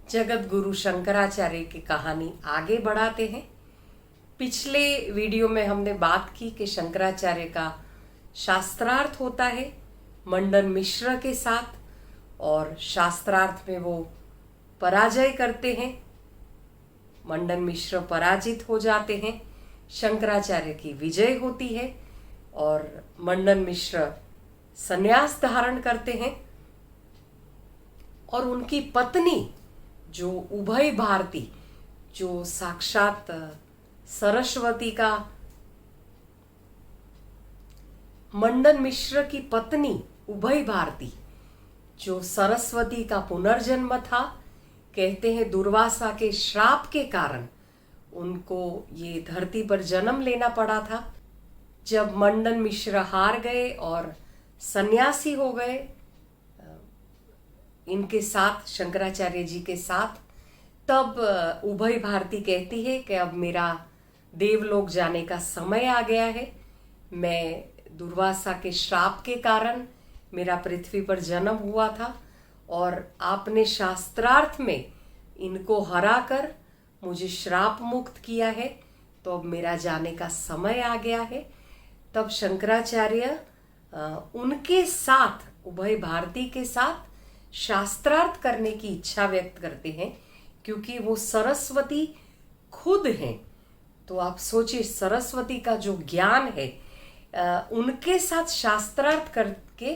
जगत गुरु शंकराचार्य की कहानी आगे बढ़ाते हैं। पिछले वीडियो में हमने बात की कि शंकराचार्य का शास्त्रार्थ होता है मंडन मिश्र के साथ, और शास्त्रार्थ में वो पराजय करते हैं। मंडन मिश्र पराजित हो जाते हैं, शंकराचार्य की विजय होती है और मंडन मिश्र संन्यास धारण करते हैं। और उनकी पत्नी जो उभय भारती, जो साक्षात सरस्वती का, मंडन मिश्र की पत्नी उभय भारती जो सरस्वती का पुनर्जन्म था, कहते हैं दुर्वासा के श्राप के कारण उनको ये धरती पर जन्म लेना पड़ा था। जब मंडन मिश्र हार गए और सन्यासी हो गए इनके साथ, शंकराचार्य जी के साथ, तब उभय भारती कहती है कि अब मेरा देवलोक जाने का समय आ गया है। मैं दुर्वासा के श्राप के कारण मेरा पृथ्वी पर जन्म हुआ था और आपने शास्त्रार्थ में इनको हराकर मुझे श्राप मुक्त किया है, तो अब मेरा जाने का समय आ गया है। तब शंकराचार्य उनके साथ, उभय भारती के साथ शास्त्रार्थ करने की इच्छा व्यक्त करते हैं, क्योंकि वो सरस्वती खुद हैं। तो आप सोचिए, सरस्वती का जो ज्ञान है उनके साथ शास्त्रार्थ करके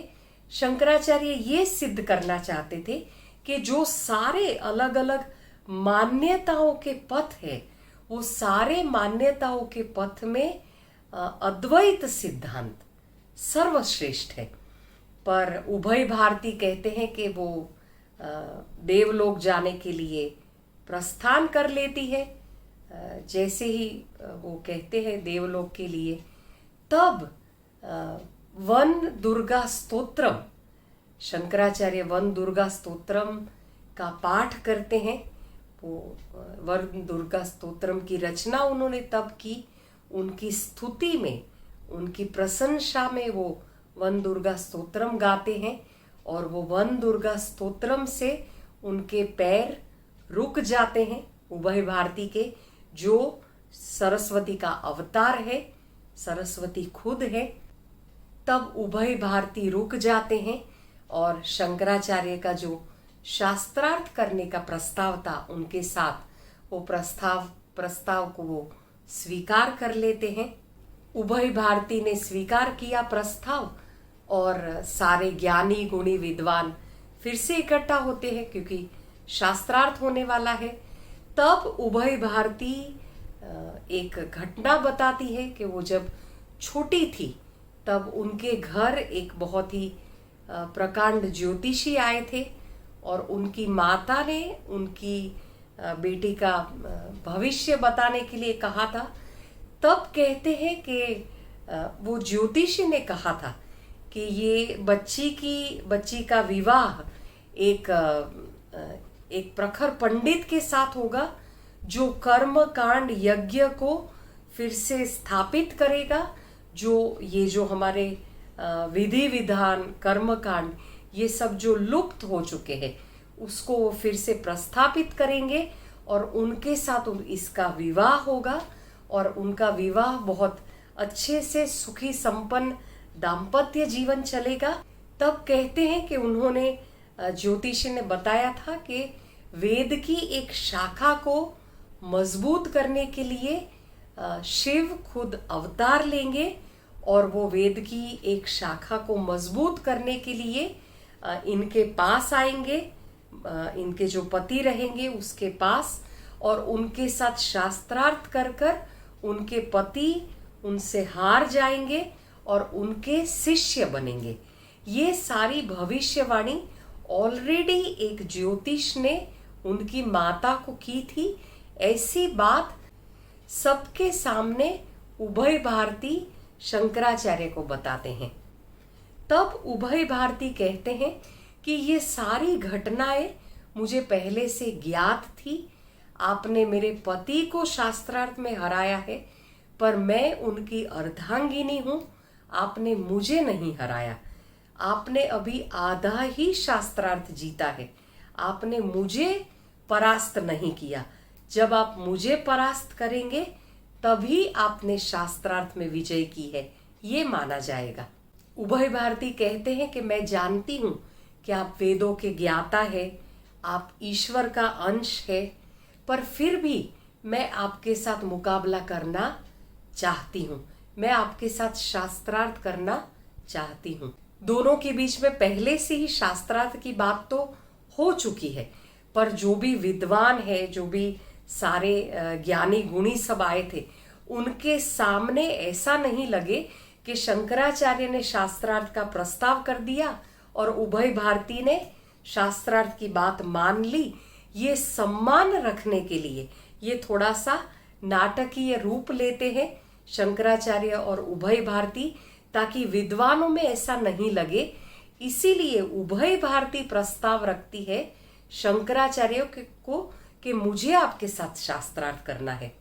शंकराचार्य ये सिद्ध करना चाहते थे कि जो सारे अलग अलग मान्यताओं के पथ है, वो सारे मान्यताओं के पथ में अद्वैत सिद्धांत सर्वश्रेष्ठ है। पर उभय भारती कहते हैं कि वो देवलोक जाने के लिए प्रस्थान कर लेती है। जैसे ही वो कहते हैं देवलोक के लिए, तब वन दुर्गा स्तोत्रम, शंकराचार्य वन दुर्गा स्तोत्रम का पाठ करते हैं। वो वन दुर्गा स्तोत्रम की रचना उन्होंने तब की, उनकी स्तुति में, उनकी प्रशंसा में वो वन दुर्गा स्तोत्रम गाते हैं। और वो वन दुर्गा स्तोत्रम से उनके पैर रुक जाते हैं, उभय भारती के, जो सरस्वती का अवतार है, सरस्वती खुद है। तब उभय भारती रुक जाते हैं और शंकराचार्य का जो शास्त्रार्थ करने का प्रस्ताव था उनके साथ, वो प्रस्ताव को वो स्वीकार कर लेते हैं। उभय भारती ने स्वीकार किया प्रस्ताव, और सारे ज्ञानी गुणी विद्वान फिर से इकट्ठा होते हैं क्योंकि शास्त्रार्थ होने वाला है। तब उभय भारती एक घटना बताती है कि वो जब छोटी थी तब उनके घर एक बहुत ही प्रकांड ज्योतिषी आए थे और उनकी माता ने उनकी बेटी का भविष्य बताने के लिए कहा था। तब कहते हैं कि वो ज्योतिषी ने कहा था कि ये बच्ची का विवाह एक प्रखर पंडित के साथ होगा, जो कर्म कांड यज्ञ को फिर से स्थापित करेगा, जो हमारे विधि विधान कर्म कांड ये सब जो लुप्त हो चुके हैं उसको वो फिर से प्रस्थापित करेंगे और उनके साथ इसका विवाह होगा और उनका विवाह बहुत अच्छे से सुखी संपन्न दाम्पत्य जीवन चलेगा। तब कहते हैं कि उन्होंने, ज्योतिषी ने बताया था कि वेद की एक शाखा को मजबूत करने के लिए शिव खुद अवतार लेंगे और वो वेद की एक शाखा को मजबूत करने के लिए इनके पास आएंगे, इनके जो पति रहेंगे उसके पास, और उनके साथ शास्त्रार्थ कर उनके पति उनसे हार जाएंगे और उनके शिष्य बनेंगे। ये सारी भविष्यवाणी ऑलरेडी एक ज्योतिष ने उनकी माता को की थी। ऐसी बात सबके सामने उभय भारती शंकराचार्य को बताते हैं। तब उभय भारती कहते हैं कि ये सारी घटनाएं मुझे पहले से ज्ञात थी। आपने मेरे पति को शास्त्रार्थ में हराया है, पर मैं उनकी अर्धांगिनी हूं, आपने मुझे नहीं हराया। आपने अभी आधा ही शास्त्रार्थ जीता है, आपने मुझे परास्त नहीं किया। जब आप मुझे परास्त करेंगे तभी आपने शास्त्रार्थ में विजय की है, ये माना जाएगा। उभय भारती कहते हैं कि मैं जानती हूं कि आप वेदों के ज्ञाता है, आप ईश्वर का अंश है, पर फिर भी मैं आपके साथ मुकाबला करना चाहती हूँ, मैं आपके साथ शास्त्रार्थ करना चाहती हूँ। दोनों के बीच में पहले से ही शास्त्रार्थ की बात तो हो चुकी है, पर जो भी विद्वान है, जो भी सारे ज्ञानी गुणी सब आए थे, उनके सामने ऐसा नहीं लगे कि शंकराचार्य ने शास्त्रार्थ का प्रस्ताव कर दिया और उभय भारती ने शास्त्रार्थ की बात मान ली। ये सम्मान रखने के लिए ये थोड़ा सा नाटकीय रूप लेते हैं शंकराचार्य और उभय भारती, ताकि विद्वानों में ऐसा नहीं लगे। इसीलिए उभय भारती प्रस्ताव रखती है शंकराचार्य को कि मुझे आपके साथ शास्त्रार्थ करना है।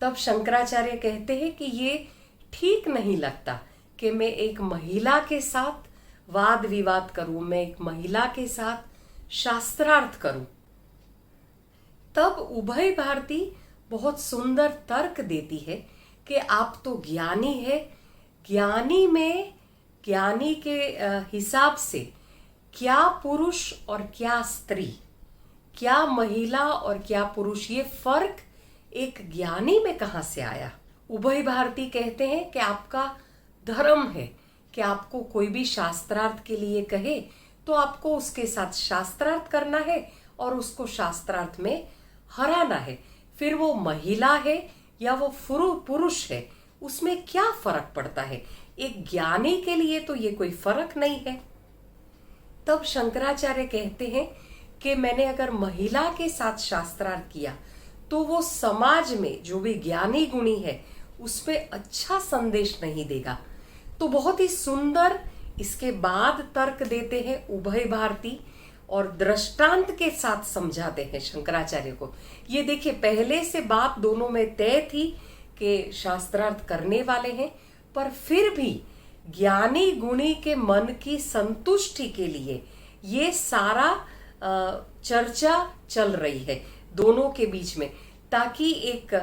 तब शंकराचार्य कहते हैं कि ये ठीक नहीं लगता कि मैं एक महिला के साथ वाद विवाद करूं, मैं एक महिला के साथ शास्त्रार्थ करूं। तब उभय भारती बहुत सुंदर तर्क देती है कि आप तो ज्ञानी है, ज्ञानी में ज्ञानी के हिसाब से क्या पुरुष और क्या स्त्री, क्या महिला और क्या पुरुष, ये फर्क एक ज्ञानी में कहां से आया। उभय भारती कहते हैं कि आपका धर्म है कि आपको कोई भी शास्त्रार्थ के लिए कहे तो आपको उसके साथ शास्त्रार्थ करना है और उसको शास्त्रार्थ में हराना है। फिर वो महिला है या वो पुरुष है, उसमें क्या फर्क पड़ता है। एक ज्ञानी के लिए तो ये कोई फर्क नहीं है। तब शंकराचार्य कहते हैं कि मैंने अगर महिला के साथ शास्त्रार्थ किया तो वो समाज में जो भी ज्ञानी गुणी है उसमें अच्छा संदेश नहीं देगा। तो बहुत ही सुंदर इसके बाद तर्क देते हैं उभय भारती और दृष्टांत के साथ समझाते हैं शंकराचार्य को। ये देखिए, पहले से बात दोनों में तय थी कि शास्त्रार्थ करने वाले हैं, पर फिर भी ज्ञानी गुणी के मन की संतुष्टि के लिए ये सारा चर्चा चल रही है दोनों के बीच में, ताकि एक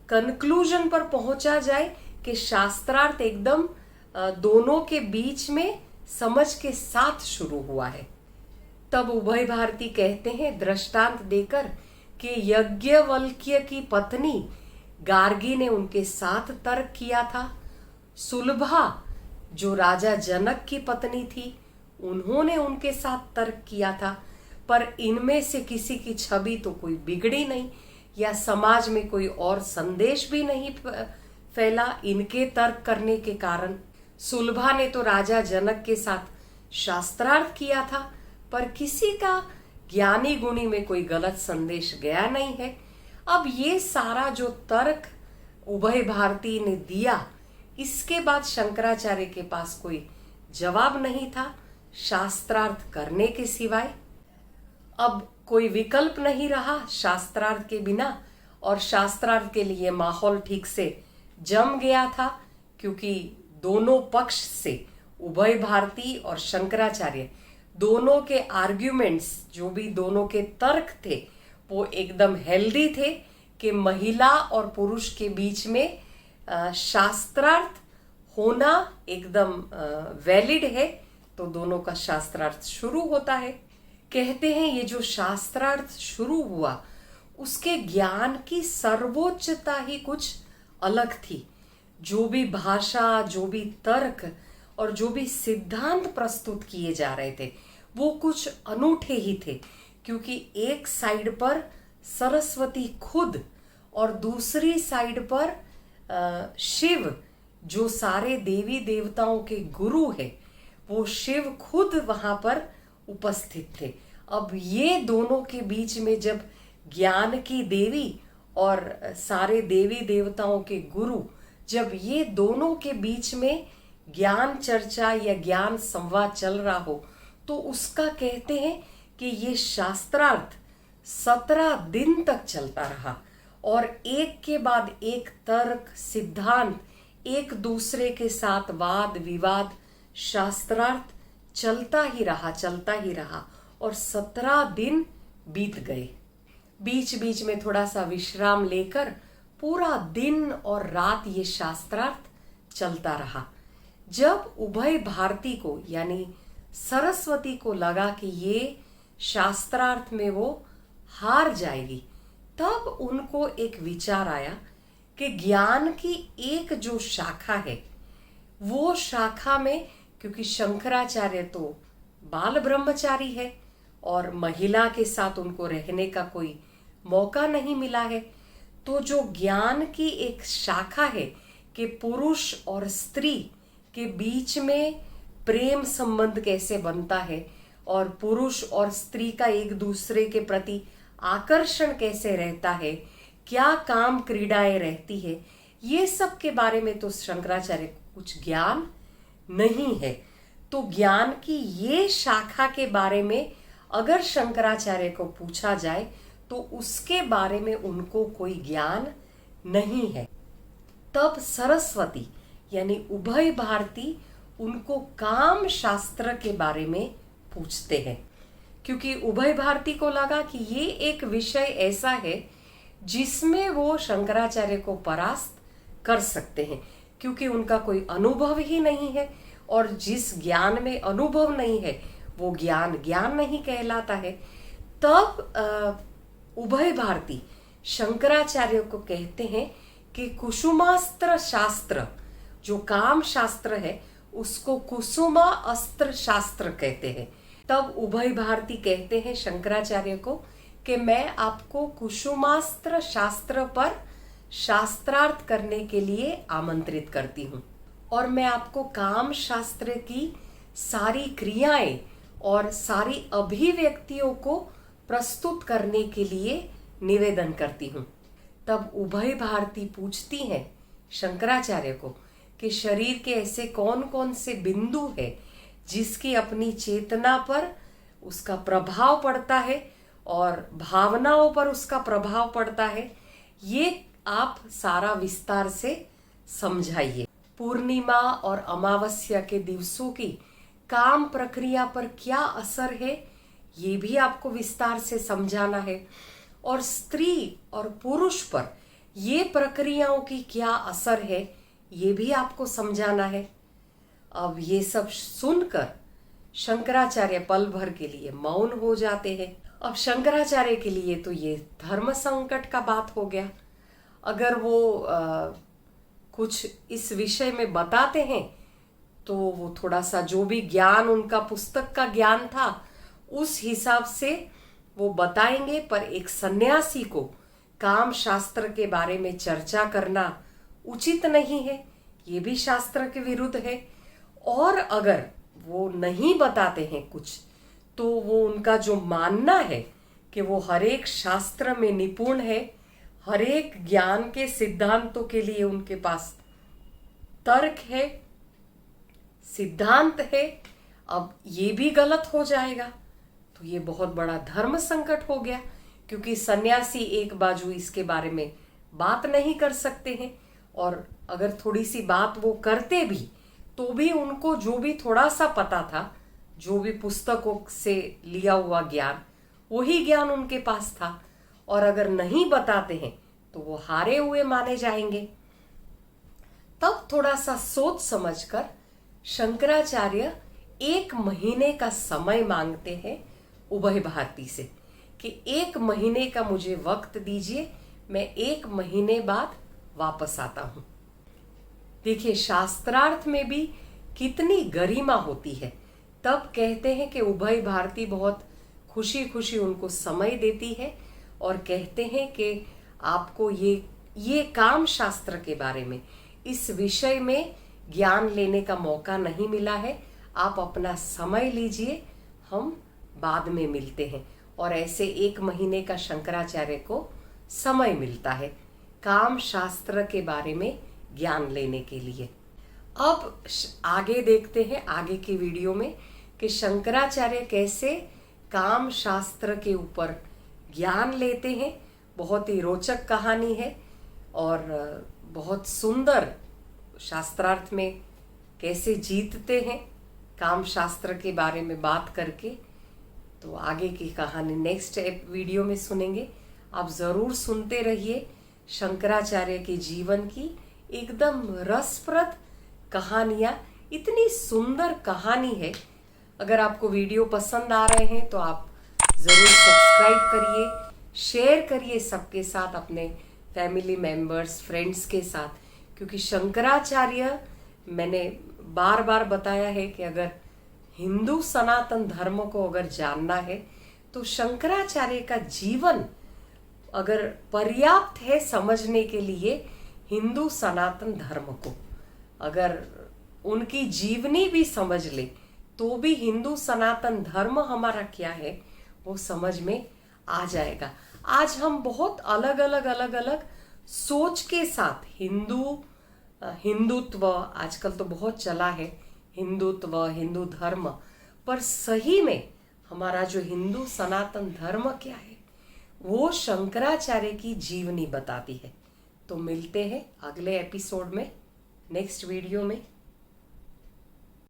कंक्लूजन पर पहुंचा जाए कि शास्त्रार्थ एकदम दोनों के बीच में समझ के साथ शुरू हुआ है। तब उभय भारती कहते हैं दृष्टांत देकर कि यज्ञवल्क्य की पत्नी गार्गी ने उनके साथ तर्क किया था, सुलभा जो राजा जनक की पत्नी थी उन्होंने उनके साथ तर्क किया था, पर इनमें से किसी की छवि तो कोई बिगड़ी नहीं या समाज में कोई और संदेश भी नहीं फैला इनके तर्क करने के कारण। सुलभा ने तो राजा जनक के साथ शास्त्रार्थ किया था, पर किसी का ज्ञानी गुणी में कोई गलत संदेश गया नहीं है। अब ये सारा जो तर्क उभय भारती ने दिया, इसके बाद शंकराचार्य के पास कोई जवाब नहीं था शास्त्रार्थ करने के सिवाय। अब कोई विकल्प नहीं रहा शास्त्रार्थ के बिना, और शास्त्रार्थ के लिए माहौल ठीक से जम गया था, क्योंकि दोनों पक्ष से उभय भारती और शंकराचार्य दोनों के आर्ग्यूमेंट्स, जो भी दोनों के तर्क थे, वो एकदम हेल्दी थे कि महिला और पुरुष के बीच में शास्त्रार्थ होना एकदम वैलिड है, तो दोनों का शास्त्रार्थ शुरू होता है। कहते हैं ये जो शास्त्रार्थ शुरू हुआ उसके ज्ञान की सर्वोच्चता ही कुछ अलग थी। जो भी भाषा, जो भी तर्क और जो भी सिद्धांत प्रस्तुत किए जा रहे थे वो कुछ अनूठे ही थे, क्योंकि एक साइड पर सरस्वती खुद और दूसरी साइड पर शिव, जो सारे देवी देवताओं के गुरु है, वो शिव खुद वहां पर उपस्थित थे। अब ये दोनों के बीच में जब ज्ञान की देवी और सारे देवी देवताओं के गुरु, जब ये दोनों के बीच में ज्ञान चर्चा या ज्ञान संवाद चल रहा हो, तो उसका कहते हैं कि ये शास्त्रार्थ 17 दिन तक चलता रहा और एक के बाद एक तर्क सिद्धांत, एक दूसरे के साथ वाद विवाद, शास्त्रार्थ चलता ही रहा और 17 दिन बीत गए। बीच बीच में थोड़ा सा विश्राम लेकर पूरा दिन और रात ये शास्त्रार्थ चलता रहा। जब उभय भारती को यानी सरस्वती को लगा कि ये शास्त्रार्थ में वो हार जाएगी, तब उनको एक विचार आया कि ज्ञान की एक जो शाखा है, वो शाखा में, क्योंकि शंकराचार्य तो बाल ब्रह्मचारी है और महिला के साथ उनको रहने का कोई मौका नहीं मिला है, तो जो ज्ञान की एक शाखा है कि पुरुष और स्त्री के बीच में प्रेम संबंध कैसे बनता है और पुरुष और स्त्री का एक दूसरे के प्रति आकर्षण कैसे रहता है, क्या काम क्रीडाएं रहती है, ये सब के बारे में तो शंकराचार्य को कुछ ज्ञान नहीं है। तो ज्ञान की ये शाखा के बारे में अगर शंकराचार्य को पूछा जाए तो उसके बारे में उनको कोई ज्ञान नहीं है। तब सरस्वती यानी उभय भारती उनको काम शास्त्र के बारे में पूछते हैं, क्योंकि उभय भारती को लगा कि ये एक विषय ऐसा है जिसमें वो शंकराचार्य को परास्त कर सकते हैं, क्योंकि उनका कोई अनुभव ही नहीं है और जिस ज्ञान में अनुभव नहीं है वो ज्ञान ज्ञान नहीं कहलाता है। तब उभय भारती शंकराचार्य को कहते हैं कि कुसुमास्त्र शास्त्र, जो काम शास्त्र है, उसको कुसुमा अस्त्र शास्त्र कहते हैं। तब उभय भारती कहते हैं शंकराचार्य को कि मैं आपको कुसुमास्त्र शास्त्र पर शास्त्रार्थ करने के लिए आमंत्रित करती हूँ और मैं आपको काम शास्त्र की सारी क्रियाएं और सारी अभिव्यक्तियों को प्रस्तुत करने के लिए निवेदन करती हूँ। तब उभय भारती पूछती हैं शंकराचार्य को कि शरीर के ऐसे कौन कौन से बिंदु है जिसकी अपनी चेतना पर उसका प्रभाव पड़ता है और भावनाओं पर उसका प्रभाव पड़ता है, ये आप सारा विस्तार से समझाइए। पूर्णिमा और अमावस्या के दिवसों की काम प्रक्रिया पर क्या असर है, ये भी आपको विस्तार से समझाना है, और स्त्री और पुरुष पर ये प्रक्रियाओं की क्या असर है, ये भी आपको समझाना है। अब ये सब सुनकर शंकराचार्य पल भर के लिए मौन हो जाते हैं। अब शंकराचार्य के लिए तो ये धर्म संकट का बात हो गया। अगर वो कुछ इस विषय में बताते हैं तो वो थोड़ा सा जो भी ज्ञान उनका पुस्तक का ज्ञान था उस हिसाब से वो बताएंगे, पर एक सन्यासी को काम शास्त्र के बारे में चर्चा करना उचित नहीं है, ये भी शास्त्र के विरुद्ध है। और अगर वो नहीं बताते हैं कुछ तो वो उनका जो मानना है कि वो हर एक शास्त्र में निपुण है, हर एक ज्ञान के सिद्धांतों के लिए उनके पास तर्क है, सिद्धांत है, अब ये भी गलत हो जाएगा। तो ये बहुत बड़ा धर्म संकट हो गया, क्योंकि सन्यासी एक बाजू इसके बारे में बात नहीं कर सकते हैं, और अगर थोड़ी सी बात वो करते भी तो भी उनको जो भी थोड़ा सा पता था, जो भी पुस्तकों से लिया हुआ ज्ञान, वही ज्ञान उनके पास था, और अगर नहीं बताते हैं तो वो हारे हुए माने जाएंगे। तब थोड़ा सा सोच समझकर शंकराचार्य 1 महीने का समय मांगते हैं उभय भारती से कि 1 महीने का मुझे वक्त दीजिए, मैं 1 महीने बाद वापस आता हूं। देखिए शास्त्रार्थ में भी कितनी गरिमा होती है। तब कहते हैं कि उभय भारती बहुत खुशी खुशी उनको समय देती है और कहते हैं कि आपको ये काम शास्त्र के बारे में, इस विषय में ज्ञान लेने का मौका नहीं मिला है, आप अपना समय लीजिए, हम बाद में मिलते हैं। और ऐसे 1 महीने का शंकराचार्य को समय मिलता है काम शास्त्र के बारे में ज्ञान लेने के लिए। अब आगे देखते हैं आगे की वीडियो में कि शंकराचार्य कैसे काम शास्त्र के ऊपर ज्ञान लेते हैं। बहुत ही रोचक कहानी है और बहुत सुंदर, शास्त्रार्थ में कैसे जीतते हैं काम शास्त्र के बारे में बात करके। तो आगे की कहानी नेक्स्ट वीडियो में सुनेंगे। आप जरूर सुनते रहिए शंकराचार्य के जीवन की एकदम रसप्रद कहानियां। इतनी सुंदर कहानी है। अगर आपको वीडियो पसंद आ रहे हैं तो आप जरूर सब्सक्राइब करिए, शेयर करिए सबके साथ, अपने फैमिली मेंबर्स, फ्रेंड्स के साथ, क्योंकि शंकराचार्य, मैंने बार बार बताया है कि अगर हिंदू सनातन धर्म को अगर जानना है तो शंकराचार्य का जीवन अगर पर्याप्त है समझने के लिए हिंदू सनातन धर्म को, अगर उनकी जीवनी भी समझ ले तो भी हिंदू सनातन धर्म हमारा क्या है वो समझ में आ जाएगा। आज हम बहुत अलग अलग सोच के साथ हिंदुत्व आजकल तो बहुत चला है, हिंदुत्व, हिंदू धर्म, पर सही में हमारा जो हिंदू सनातन धर्म क्या है वो शंकराचार्य की जीवनी बताती है। तो मिलते हैं अगले एपिसोड में, नेक्स्ट वीडियो में।